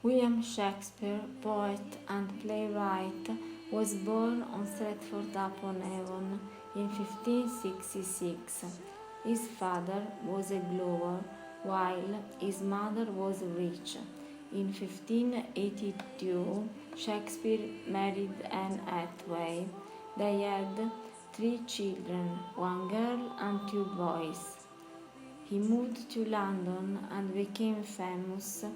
William Shakespeare, poet and playwright, was born on Stratford-upon-Avon in 1566. His father was a glover, while his mother was rich. In 1582, Shakespeare married Anne Hathaway. They had 3 children, 1 girl and 2 boys. He moved to London and became famous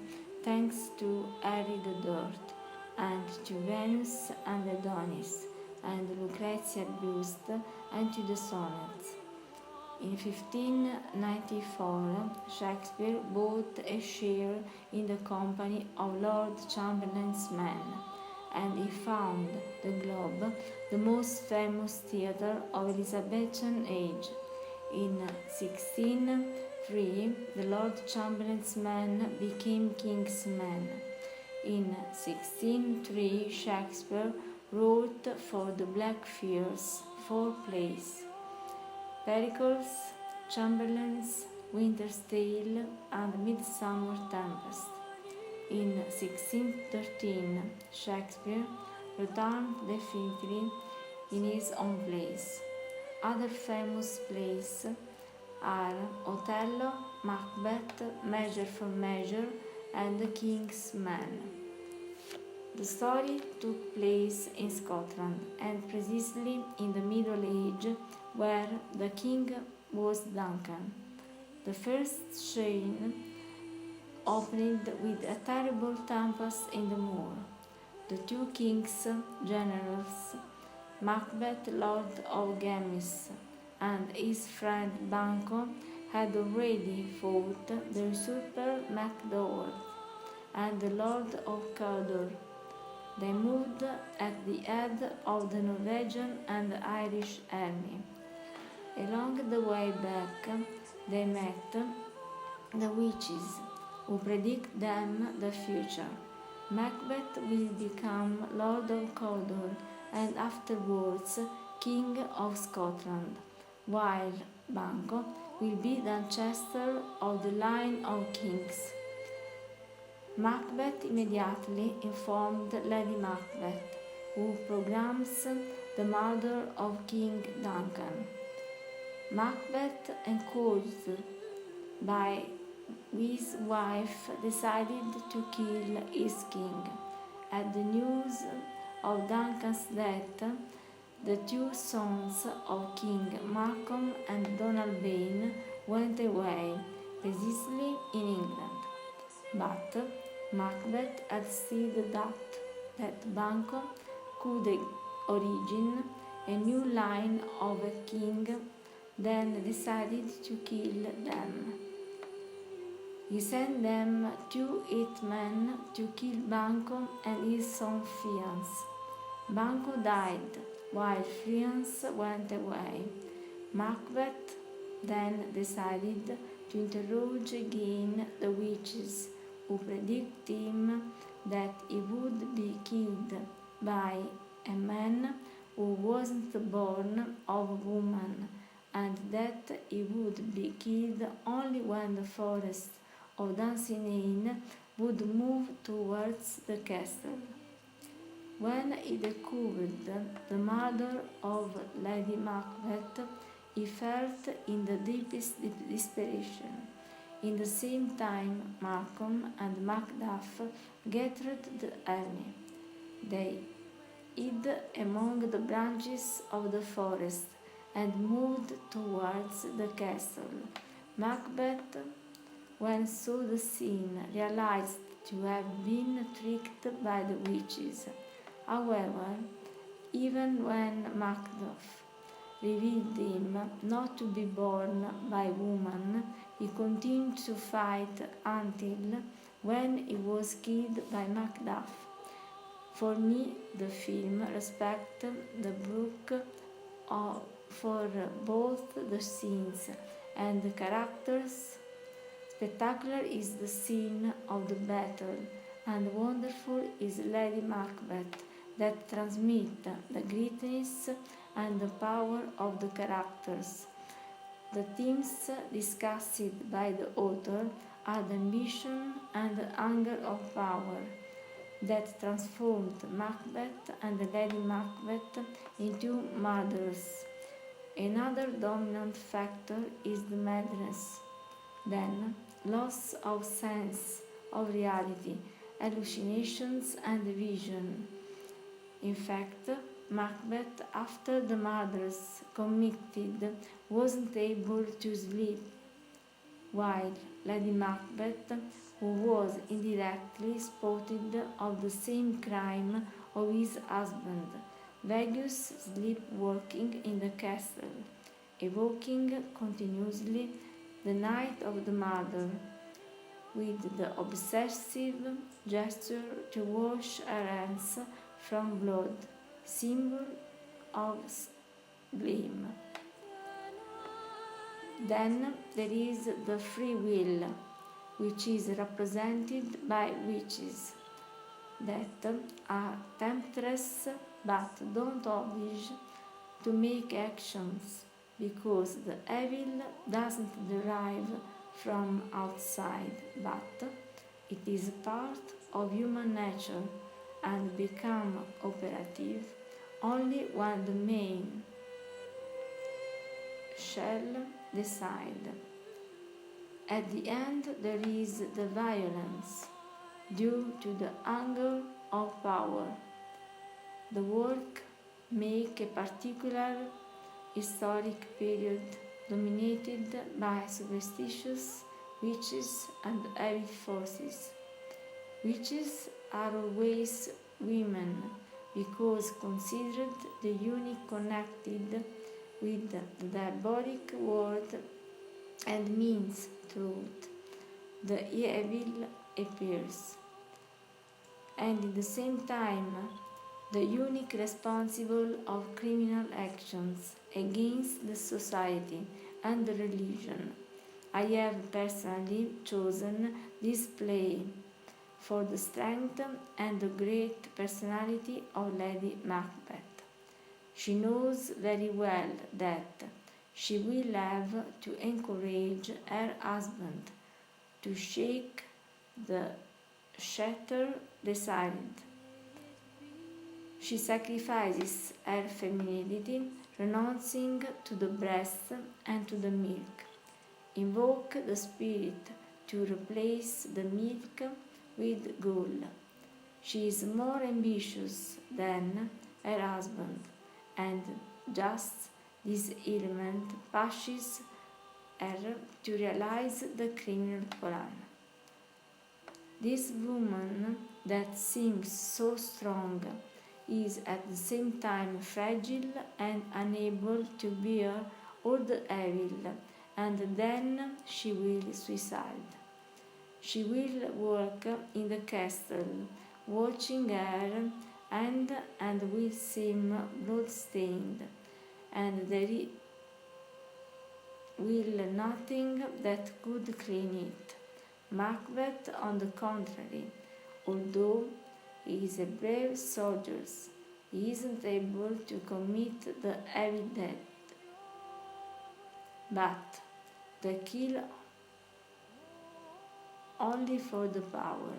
thanks to Harry the Dirt, and to Venus and Adonis, and Lucrezia Bust, and to the sonnets. In 1594, Shakespeare bought a share in the company of Lord Chamberlain's men, and he found the Globe, the most famous theatre of Elizabethan age. In 1603, the Lord Chamberlain's men became King's men. In 1603, Shakespeare wrote for the Blackfriars 4 plays: Pericles, Chamberlain's Winter's Tale, and Midsummer Tempest. In 1613, Shakespeare returned definitely in his own plays. Other famous plays are Othello, Macbeth, Measure for Measure, and The King's Man. The story took place in Scotland, and precisely in the Middle Age, where the king was Duncan. The first scene opened with a terrible tempest in the moor. The 2 kings' generals, Macbeth, Lord of Glamis, and his friend Banquo, had already fought the usurper Macduff and the Lord of Cawdor. They moved at the head of the Norwegian and Irish army. Along the way back, they met the witches, who predict them the future. Macbeth will become Lord of Cawdor and afterwards King of Scotland, while Banquo will be the ancestor of the line of kings. Macbeth immediately informed Lady Macbeth, who programs the murder of King Duncan. Macbeth, encouraged by his wife, decided to kill his king. At the news of Duncan's death, the 2 sons of King Malcolm and Donald Bane went away, precisely in England. But Macbeth had still the doubt that Banquo could origin a new line of a king, then decided to kill them. He sent them 2 hitmen to kill Banquo and his son Fiance. Banquo died, while Fiance went away. Macbeth then decided to interroge again the witches, who predict him that he would be killed by a man who wasn't born of a woman, and that he would be killed only when the forest of Dunsinane would move towards the castle. When he discovered the murder of Lady Macbeth, he felt in the deepest desperation. In the same time, Malcolm and Macduff gathered the army. They hid among the branches of the forest and moved towards the castle. Macbeth, when saw the scene, realized to have been tricked by the witches. However, even when Macduff revealed him not to be born by woman, he continued to fight until when he was killed by Macduff. For me, the film respects the book for both the scenes and the characters. Spectacular is the scene of the battle, and wonderful is Lady Macbeth, that transmit the greatness and the power of the characters. The themes discussed by the author are the ambition and the hunger of power that transformed Macbeth and Lady Macbeth into murderers. Another dominant factor is the madness, then loss of sense of reality, hallucinations and vision. In fact, Macbeth, after the murders committed, wasn't able to sleep, while Lady Macbeth, who was indirectly spotted of the same crime of his husband, vagues sleepwalking in the castle, evoking continuously the night of the murder, with the obsessive gesture to wash her hands from blood, symbol of blame. Then there is the free will, which is represented by witches, that are temptress but don't oblige to make actions, because the evil doesn't derive from outside, but it is part of human nature and become operative only when the main shall decide. At the end there is the violence due to the hunger of power. The work make a particular historic period dominated by superstitious witches and evil forces. Witches are always women because considered the unique connected with the diabolic world and means truth. The evil appears, and at the same time the unique responsible of criminal actions against the society and the religion. I have personally chosen this play for the strength and the great personality of Lady Macbeth. She knows very well that she will have to encourage her husband to shake the shatter decided. She sacrifices her femininity, renouncing to the breast and to the milk. Invoke the spirit to replace the milk with gall. She is more ambitious than her husband, and just this element pushes her to realize the criminal plan. This woman that seems so strong is at the same time fragile and unable to bear all the evil, and then she will suicide. She will work in the castle, watching her hand and will seem blood-stained, and there will nothing that could clean it. Macbeth, on the contrary, although he is a brave soldier, he isn't able to commit the evil deed, but the kill only for the power,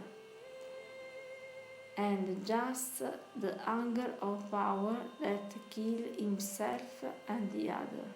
and just the hunger of power that kill himself and the other.